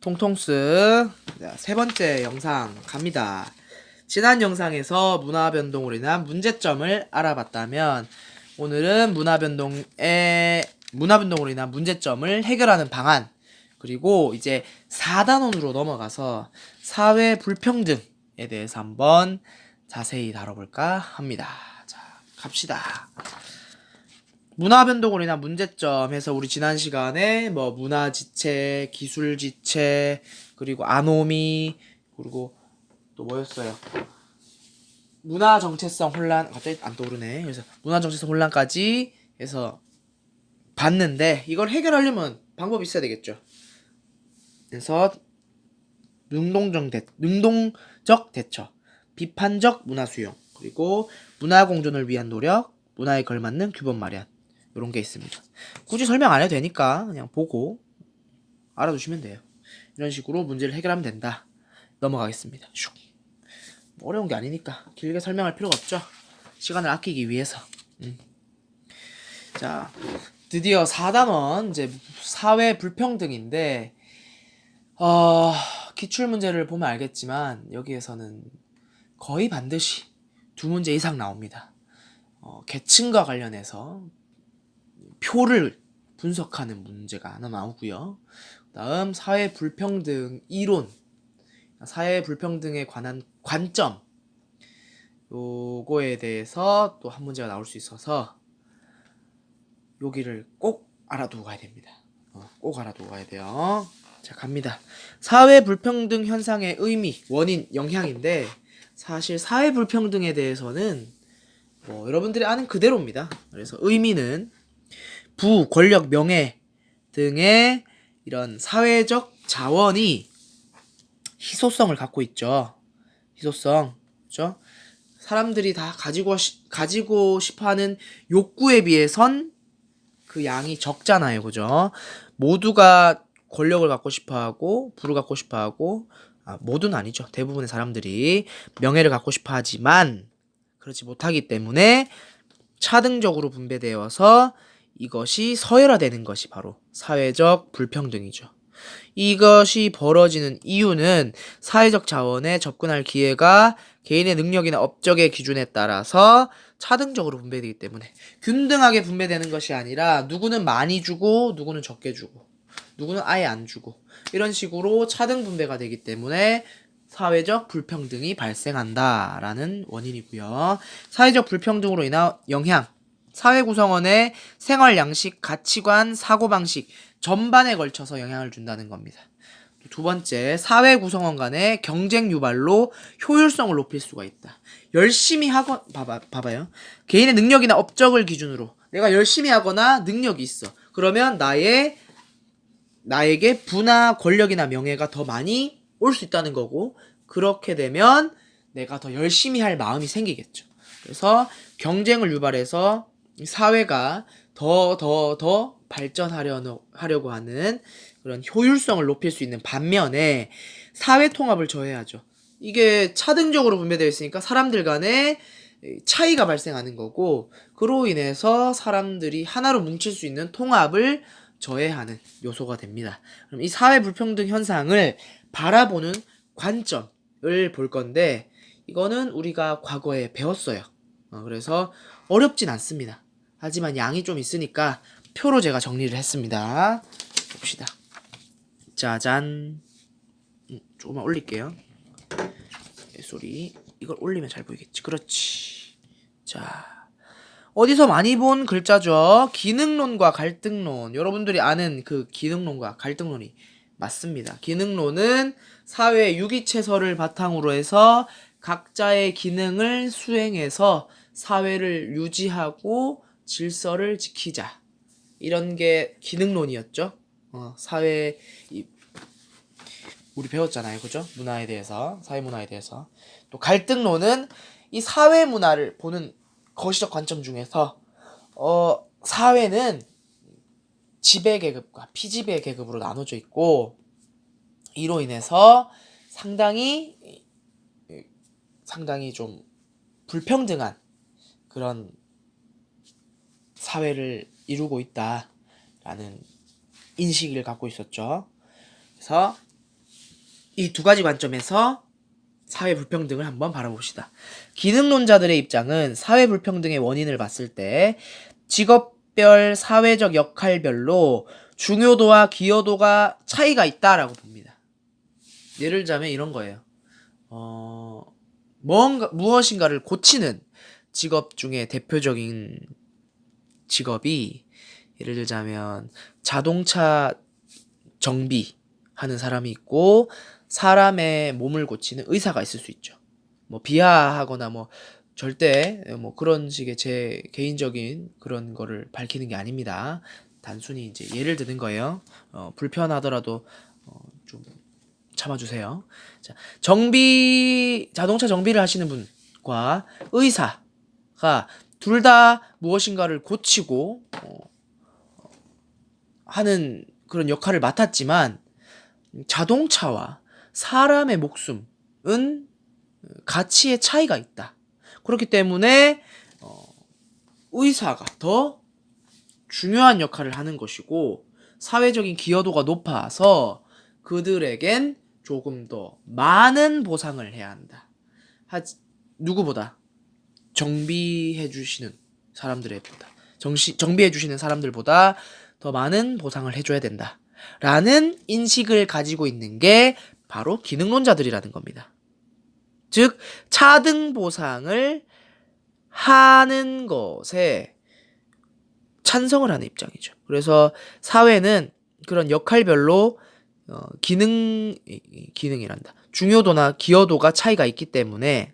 통통스. 자, 세 번째 영상 갑니다. 지난 영상에서 문화 변동으로 인한 문제점을 알아봤다면 오늘은 문화 변동으로 인한 문제점을 해결하는 방안, 그리고 이제 4단원으로 넘어가서 사회 불평등에 대해서 한번 자세히 다뤄볼까 합니다. 자, 갑시다. 문화 변동으로 인한 문제점에서 우리 지난 시간에 뭐 문화지체, 기술지체, 그리고 아노미, 그리고 또 뭐였어요? 문화 정체성 혼란, 갑자기 안 떠오르네. 그래서 문화 정체성 혼란까지 해서 봤는데 이걸 해결하려면 방법이 있어야 되겠죠. 그래서 능동적 대처, 비판적 문화 수용, 그리고 문화 공존을 위한 노력, 문화에 걸맞는 규범 마련, 이런 게 있습니다. 굳이 설명 안 해도 되니까 그냥 보고 알아두시면 돼요. 이런 식으로 문제를 해결하면 된다. 넘어가겠습니다. 슉. 어려운 게 아니니까 길게 설명할 필요가 없죠. 시간을 아끼기 위해서. 자, 드디어 4단원 이제 사회 불평등인데 기출 문제를 보면 알겠지만 여기에서는 거의 반드시 두 문제 이상 나옵니다. 계층과 관련해서 표를 분석하는 문제가 하나 나오고요. 다음 사회 불평등 이론, 사회 불평등에 관한 관점, 요거에 대해서 또 한 문제가 나올 수 있어서 여기를 꼭 알아두고 가야 됩니다. 꼭 알아두고 가야 돼요. 자, 갑니다. 사회 불평등 현상의 의미, 원인, 영향인데 사실 사회 불평등에 대해서는 뭐 여러분들이 아는 그대로입니다. 그래서 의미는 부, 권력, 명예 등의 이런 사회적 자원이 희소성을 갖고 있죠. 희소성, 그렇죠? 사람들이 다 가지고 싶어하는 욕구에 비해선 그 양이 적잖아요, 그죠? 모두가 권력을 갖고 싶어하고 부를 갖고 싶어하고, 모두는 아니죠. 대부분의 사람들이 명예를 갖고 싶어하지만 그렇지 못하기 때문에 차등적으로 분배되어서 이것이 서열화되는 것이 바로 사회적 불평등이죠. 이것이 벌어지는 이유는 사회적 자원에 접근할 기회가 개인의 능력이나 업적의 기준에 따라서 차등적으로 분배되기 때문에 균등하게 분배되는 것이 아니라 누구는 많이 주고 누구는 적게 주고 누구는 아예 안 주고 이런 식으로 차등 분배가 되기 때문에 사회적 불평등이 발생한다라는 원인이고요. 사회적 불평등으로 인한 영향, 사회 구성원의 생활 양식, 가치관, 사고방식 전반에 걸쳐서 영향을 준다는 겁니다. 두 번째, 사회 구성원 간의 경쟁 유발로 효율성을 높일 수가 있다. 열심히 봐봐요. 개인의 능력이나 업적을 기준으로 내가 열심히 하거나 능력이 있어. 그러면 나에게 부나 권력이나 명예가 더 많이 올 수 있다는 거고, 그렇게 되면 내가 더 열심히 할 마음이 생기겠죠. 그래서 경쟁을 유발해서 사회가 더 발전하려고 하는 그런 효율성을 높일 수 있는 반면에 사회 통합을 저해하죠. 이게 차등적으로 분배되어 있으니까 사람들 간에 차이가 발생하는 거고, 그로 인해서 사람들이 하나로 뭉칠 수 있는 통합을 저해하는 요소가 됩니다. 그럼 이 사회 불평등 현상을 바라보는 관점을 볼 건데, 이거는 우리가 과거에 배웠어요. 그래서 어렵진 않습니다. 하지만 양이 좀 있으니까 표로 제가 정리를 했습니다. 봅시다. 짜잔. 조금만 올릴게요. 소리. 이걸 올리면 잘 보이겠지. 그렇지. 자, 어디서 많이 본 글자죠? 기능론과 갈등론. 여러분들이 아는 그 기능론과 갈등론이 맞습니다. 기능론은 사회 유기체설을 바탕으로 해서 각자의 기능을 수행해서 사회를 유지하고 질서를 지키자. 이런 게 기능론이었죠. 우리 배웠잖아요. 그죠? 문화에 대해서, 사회 문화에 대해서. 또 갈등론은 이 사회 문화를 보는 거시적 관점 중에서 사회는 지배 계급과 피지배 계급으로 나눠져 있고, 이로 인해서 상당히 좀 불평등한 그런 사회를 이루고 있다라는 인식을 갖고 있었죠. 그래서 이 두 가지 관점에서 사회 불평등을 한번 바라봅시다. 기능론자들의 입장은 사회 불평등의 원인을 봤을 때 직업별 사회적 역할별로 중요도와 기여도가 차이가 있다라고 봅니다. 예를 들자면 이런 거예요. 무엇인가를 고치는 직업 중에 대표적인 직업이 예를 들자면 자동차 정비하는 사람이 있고 사람의 몸을 고치는 의사가 있을 수 있죠. 뭐 비하하거나 뭐 절대 뭐 그런 식의 제 개인적인 그런 거를 밝히는 게 아닙니다. 단순히 이제 예를 드는 거예요. 불편하더라도 좀 참아주세요. 자, 자동차 정비를 하시는 분과 의사가 둘 다 무엇인가를 고치고 하는 그런 역할을 맡았지만 자동차와 사람의 목숨은 가치의 차이가 있다. 그렇기 때문에 의사가 더 중요한 역할을 하는 것이고 사회적인 기여도가 높아서 그들에겐 조금 더 많은 보상을 해야 한다. 누구보다 정비해 주시는 사람들보다 더 많은 보상을 해줘야 된다. 라는 인식을 가지고 있는 게 바로 기능론자들이라는 겁니다. 즉 차등 보상을 하는 것에 찬성을 하는 입장이죠. 그래서 사회는 그런 역할별로 기능이란다. 중요도나 기여도가 차이가 있기 때문에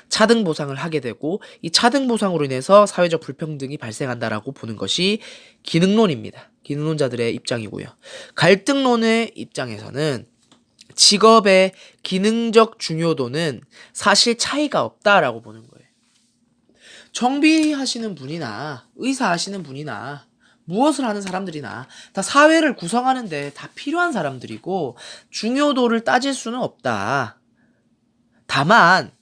차등 보상을 하게 되고 이 차등 보상으로 인해서 사회적 불평등이 발생한다라고 보는 것이 기능론입니다. 기능론자들의 입장이고요. 갈등론의 입장에서는 직업의 기능적 중요도는 사실 차이가 없다라고 보는 거예요. 정비하시는 분이나 의사 하시는 분이나 무엇을 하는 사람들이나 다 사회를 구성하는데 다 필요한 사람들이고 중요도를 따질 수는 없다. 다만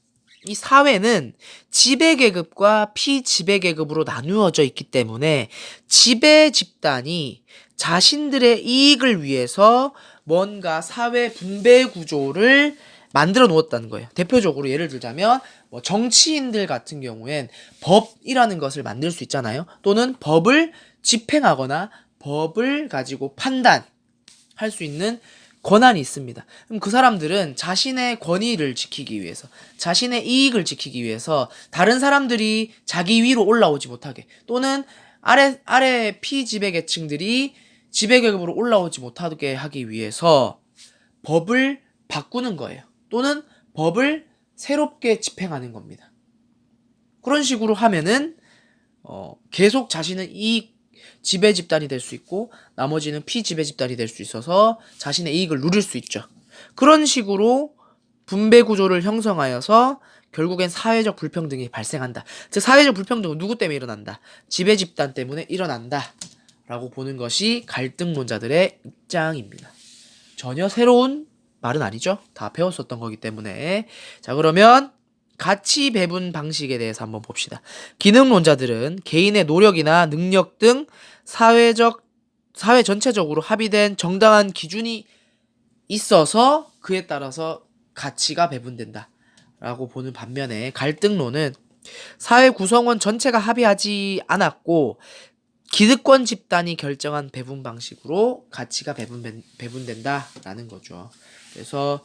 이 사회는 지배계급과 피지배계급으로 나누어져 있기 때문에 지배 집단이 자신들의 이익을 위해서 뭔가 사회 분배 구조를 만들어 놓았다는 거예요. 대표적으로 예를 들자면 뭐 정치인들 같은 경우엔 법이라는 것을 만들 수 있잖아요. 또는 법을 집행하거나 법을 가지고 판단할 수 있는 권한이 있습니다. 그럼 그 사람들은 자신의 권위를 지키기 위해서, 자신의 이익을 지키기 위해서 다른 사람들이 자기 위로 올라오지 못하게, 또는 아래 피지배계층들이 지배계급으로 올라오지 못하게 하기 위해서 법을 바꾸는 거예요. 또는 법을 새롭게 집행하는 겁니다. 그런 식으로 하면은 계속 자신은 이익 지배 집단이 될 수 있고 나머지는 피지배 집단이 될 수 있어서 자신의 이익을 누릴 수 있죠. 그런 식으로 분배 구조를 형성하여서 결국엔 사회적 불평등이 발생한다. 즉 사회적 불평등은 누구 때문에 일어난다? 지배 집단 때문에 일어난다. 라고 보는 것이 갈등론자들의 입장입니다. 전혀 새로운 말은 아니죠. 다 배웠었던 거기 때문에. 자, 그러면 가치 배분 방식에 대해서 한번 봅시다. 기능론자들은 개인의 노력이나 능력 등 사회 전체적으로 합의된 정당한 기준이 있어서 그에 따라서 가치가 배분된다. 라고 보는 반면에 갈등론은 사회 구성원 전체가 합의하지 않았고 기득권 집단이 결정한 배분 방식으로 가치가 배분된다라는 거죠. 그래서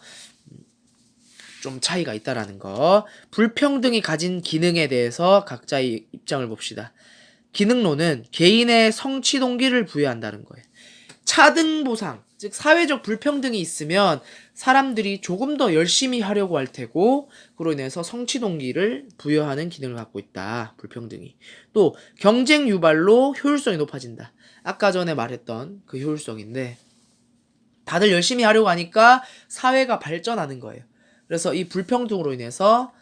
좀 차이가 있다라는 거. 불평등이 가진 기능에 대해서 각자의 입장을 봅시다. 기능론은 개인의 성취 동기를 부여한다는 거예요. 차등 보상, 즉 사회적 불평등이 있으면 사람들이 조금 더 열심히 하려고 할 테고 그로 인해서 성취 동기를 부여하는 기능을 갖고 있다. 불평등이. 또 경쟁 유발로 효율성이 높아진다. 아까 전에 말했던 그 효율성인데 다들 열심히 하려고 하니까 사회가 발전하는 거예요. 그래서 이 불평등으로 인해서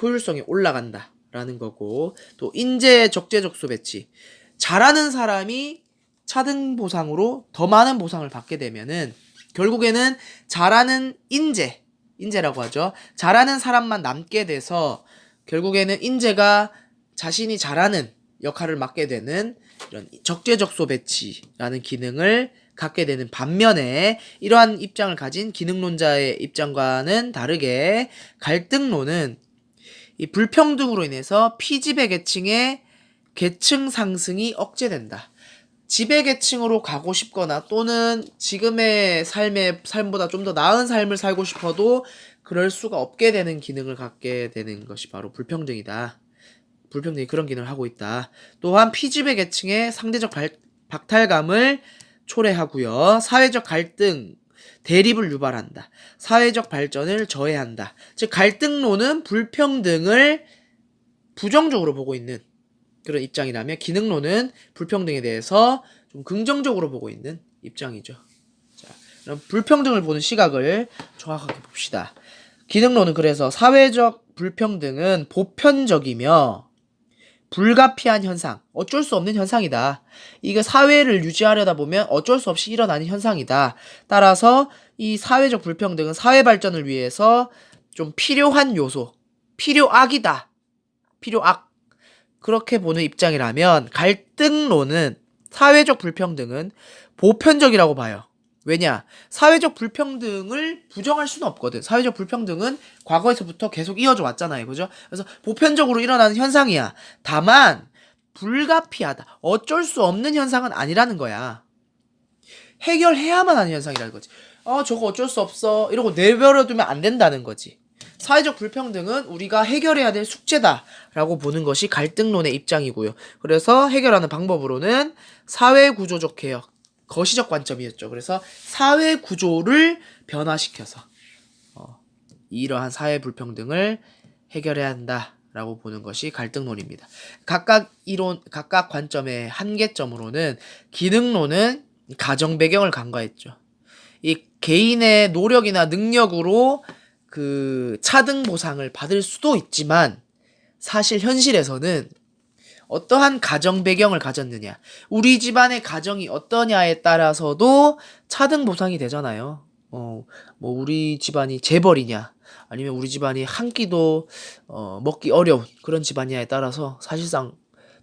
효율성이 올라간다라는 거고 또 인재 적재적소 배치. 잘하는 사람이 차등 보상으로 더 많은 보상을 받게 되면은 결국에는 잘하는 인재라고 하죠. 잘하는 사람만 남게 돼서 결국에는 인재가 자신이 잘하는 역할을 맡게 되는 이런 적재적소 배치라는 기능을 갖게 되는 반면에 이러한 입장을 가진 기능론자의 입장과는 다르게 갈등론은 이 불평등으로 인해서 피지배 계층의 계층 상승이 억제된다. 지배계층으로 가고 싶거나 또는 지금의 삶보다 좀 더 나은 삶을 살고 싶어도 그럴 수가 없게 되는 기능을 갖게 되는 것이 바로 불평등이다. 불평등이 그런 기능을 하고 있다. 또한 피지배계층의 상대적 박탈감을 초래하고요. 사회적 갈등, 대립을 유발한다. 사회적 발전을 저해한다. 즉 갈등론은 불평등을 부정적으로 보고 있는 그런 입장이라면 기능론은 불평등에 대해서 좀 긍정적으로 보고 있는 입장이죠. 자, 그럼 불평등을 보는 시각을 정확하게 봅시다. 기능론은 그래서 사회적 불평등은 보편적이며 불가피한 현상, 어쩔 수 없는 현상이다. 이거 사회를 유지하려다 보면 어쩔 수 없이 일어나는 현상이다. 따라서 이 사회적 불평등은 사회 발전을 위해서 좀 필요한 요소, 필요악이다. 필요악. 그렇게 보는 입장이라면 갈등론은 사회적 불평등은 보편적이라고 봐요. 왜냐? 사회적 불평등을 부정할 수는 없거든. 사회적 불평등은 과거에서부터 계속 이어져 왔잖아요. 그죠? 그래서 보편적으로 일어나는 현상이야. 다만 불가피하다. 어쩔 수 없는 현상은 아니라는 거야. 해결해야만 하는 현상이라는 거지. 저거 어쩔 수 없어. 이러고 내버려두면 안 된다는 거지. 사회적 불평등은 우리가 해결해야 될 숙제다라고 보는 것이 갈등론의 입장이고요. 그래서 해결하는 방법으로는 사회구조적 개혁, 거시적 관점이었죠. 그래서 사회구조를 변화시켜서 이러한 사회 불평등을 해결해야 한다라고 보는 것이 갈등론입니다. 각각 관점의 한계점으로는 기능론은 가정 배경을 간과했죠. 이 개인의 노력이나 능력으로 그 차등 보상을 받을 수도 있지만 사실 현실에서는 어떠한 가정 배경을 가졌느냐, 우리 집안의 가정이 어떠냐에 따라서도 차등 보상이 되잖아요. 뭐 우리 집안이 재벌이냐, 아니면 우리 집안이 한 끼도 먹기 어려운 그런 집안이냐에 따라서 사실상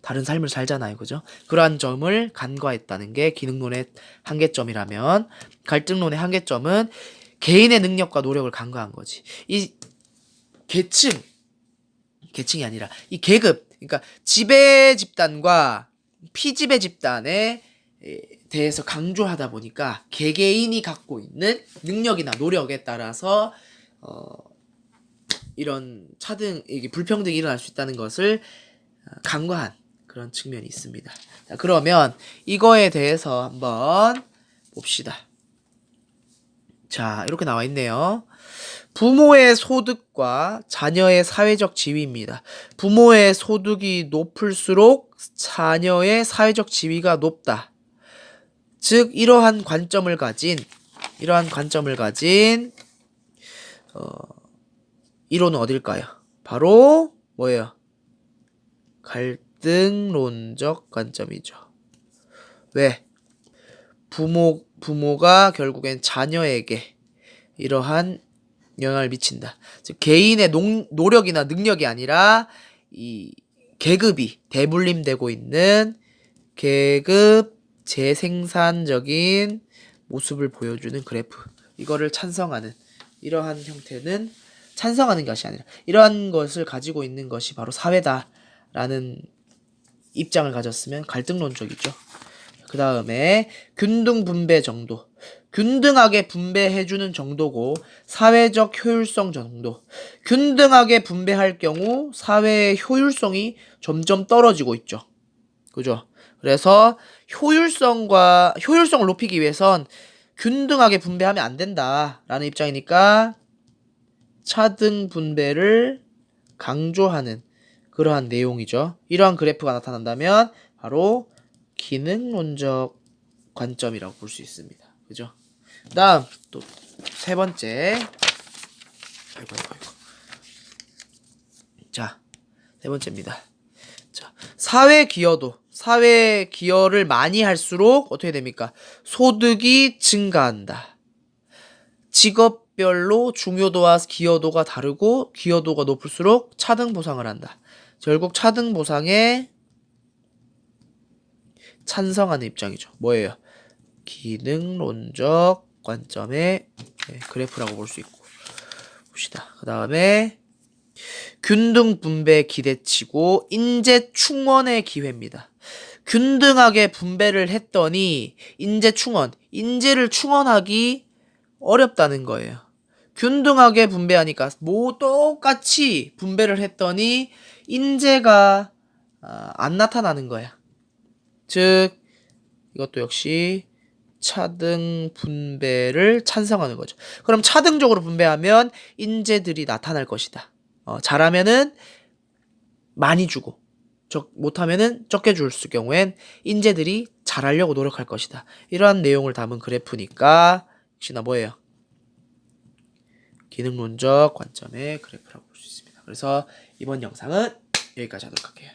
다른 삶을 살잖아요. 그죠? 그러한 점을 간과했다는 게 기능론의 한계점이라면 갈등론의 한계점은 개인의 능력과 노력을 간과한 거지. 이 계층이 아니라 이 계급, 그러니까 지배 집단과 피지배 집단에 대해서 강조하다 보니까 개개인이 갖고 있는 능력이나 노력에 따라서 이런 차등, 이게 불평등이 일어날 수 있다는 것을 간과한 그런 측면이 있습니다. 자, 그러면 이거에 대해서 한번 봅시다. 자, 이렇게 나와 있네요. 부모의 소득과 자녀의 사회적 지위입니다. 부모의 소득이 높을수록 자녀의 사회적 지위가 높다. 즉 이러한 관점을 가진 이론은 어딜까요? 바로 뭐예요? 갈등론적 관점이죠. 왜? 부모가 결국엔 자녀에게 이러한 영향을 미친다. 즉 개인의 노력이나 능력이 아니라 이 계급이 대물림되고 있는 계급 재생산적인 모습을 보여주는 그래프. 이거를 찬성하는 이러한 형태는 찬성하는 것이 아니라 이러한 것을 가지고 있는 것이 바로 사회다라는 입장을 가졌으면 갈등론적이죠. 그 다음에 균등 분배 정도. 균등하게 분배해주는 정도고 사회적 효율성 정도. 균등하게 분배할 경우 사회의 효율성이 점점 떨어지고 있죠. 그죠? 그래서 효율성을 높이기 위해선 균등하게 분배하면 안 된다라는 입장이니까 차등 분배를 강조하는 그러한 내용이죠. 이러한 그래프가 나타난다면 바로 기능론적 관점이라고 볼 수 있습니다. 그죠? 그 다음 또 세 번째. 아이고. 자, 세 번째입니다. 자, 사회 기여를 많이 할수록 어떻게 됩니까? 소득이 증가한다. 직업별로 중요도와 기여도가 다르고 기여도가 높을수록 차등 보상을 한다. 결국 차등 보상에 찬성하는 입장이죠. 뭐예요? 기능론적 관점의 그래프라고 볼 수 있고 봅시다. 그 다음에 균등 분배 기대치고 인재 충원의 기회입니다. 균등하게 분배를 했더니 인재 충원, 인재를 충원하기 어렵다는 거예요. 균등하게 분배하니까 똑같이 분배를 했더니 인재가 안 나타나는 거야. 즉 이것도 역시 차등 분배를 찬성하는 거죠. 그럼 차등적으로 분배하면 인재들이 나타날 것이다. 잘하면은 많이 주고 못하면은 적게 줄 경우엔 인재들이 잘하려고 노력할 것이다. 이러한 내용을 담은 그래프니까 역시나 뭐예요? 기능론적 관점의 그래프라고 볼 수 있습니다. 그래서 이번 영상은 여기까지 하도록 할게요.